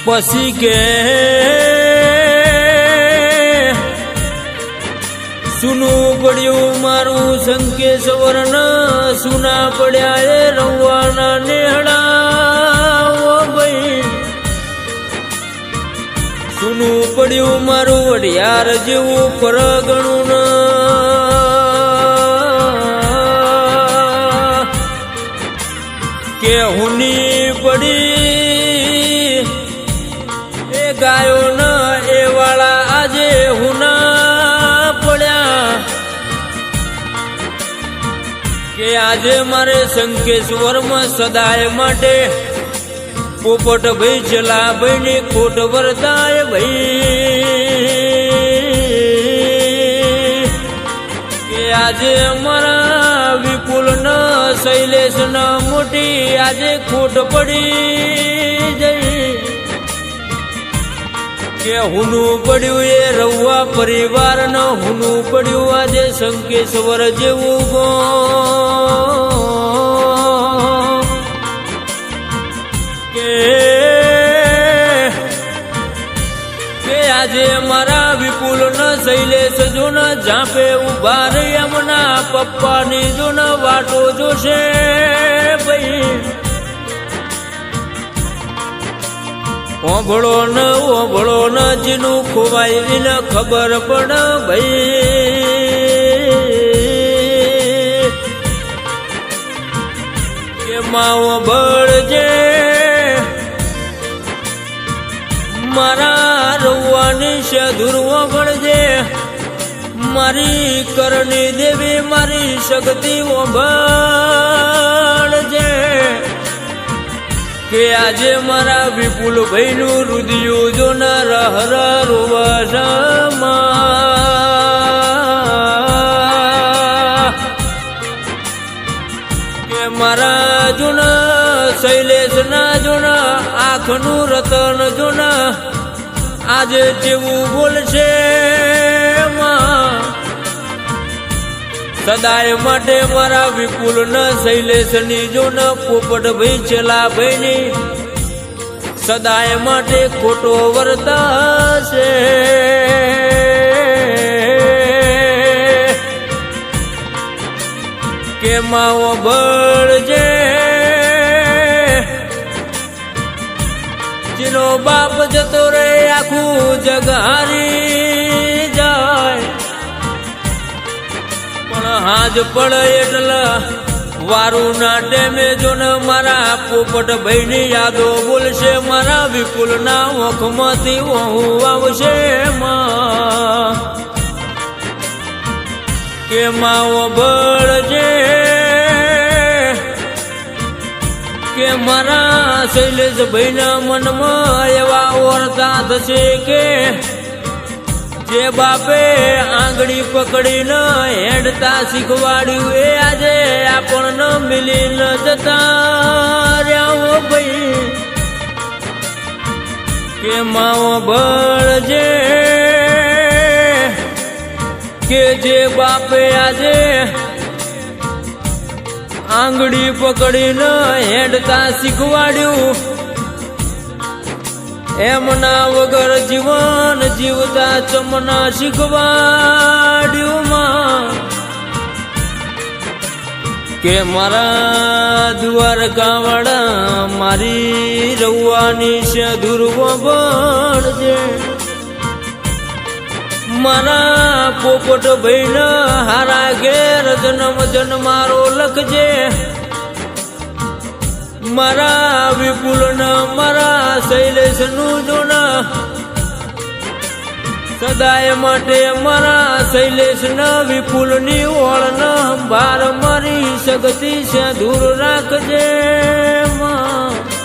પછી કે સુનું પડ્યું મારું શંકેશ્વર ન સુના પડ્યા એ રવાના નેહડા ઓ ભાઈ સુનું પડ્યું મારું વડિયાર જેવું પરગણું ન કે હુની પડી એ ગાયો ન એ વાળા આજે હુના પડ્યા કે આજે મારે શંકેશ્વરમાં સદાય માટે પોપટ ભાઈ ચલા ભાઈ ની ખોટ વર્તાય ભાઈ કે આજે અમારા વિપુલ ન શૈલેષ ન મોટી આજે ખોટ પડી જઈ કે હુનું પડ્યું એ રવા પરિવાર ન હુનું પડ્યું આજે શંકેશ્વર જેવું ગો કે આજે મારા વિપુલ ન શૈલેષ જો ન ઝાંપે ઉભા રહી એમના પપ્પાની જો ન વાટો જોશે ભાઈ ઓભળો ન જેનું ખોવાય એને ખબર પડ ભાઈ કે માવો બળજે મારા રવાની છે ધુરવો ભળજે મારી કરણી દેવી મારી શક્તિ ભળજે કે આજે મારા વિપુલ ભાઈ નું રુદિયું જો ન રહર રોવસમાં કે મારા જુન શૈલેષ ના જુન આંખનું રતન જુન આજે જેવું બોલશે સદાય માટે મારા વિપુલ ન શૈલેષ ની જો ન પોપટ ભાઈ ચલા ભાઈ ની સદાય માટે ખોટો વર્તાશે કે માવો બળજે જેનો બાપ જતો રે આખું જગ હારી જાય પણ હાજ પડે એટલે વારું ના ટેમે જો ને મારા પોપટ ભાઈ ની યાદો બોલશે મારા વિપુલ ના ઓખમાંથી હું આવશે કે માવો બળજે કે મારા શૈલેષ ભાઈ ના મનમાં એવા ઓરતા થશે કે જે બાપે આંગળી પકડીને હેડતા શીખવાડ્યું એ આજે આપણને મિલી ન જતા રહ્યા ભાઈ કે માવો બળજે કે જે બાપે આજે આંગળી પકડીને હેડતા શીખવાડ્યું એમના વગર જીવન જીવતા ચમના શીખવાડ્યું કે મારા દ્વારકાવાળા મારી રવાની છે ધુરવો ભળજે મારા પોપટ ભાઈ ન હારા ઘેર જન્મ જન્મારો લખજે મારા વિપુલ ન મારા શૈલેષ નું જોન સદાય માટે મારા શૈલેષ ન વિપુલ ની ઓળ ન બાર મારી શક્તિ છે દૂર રાખજે માં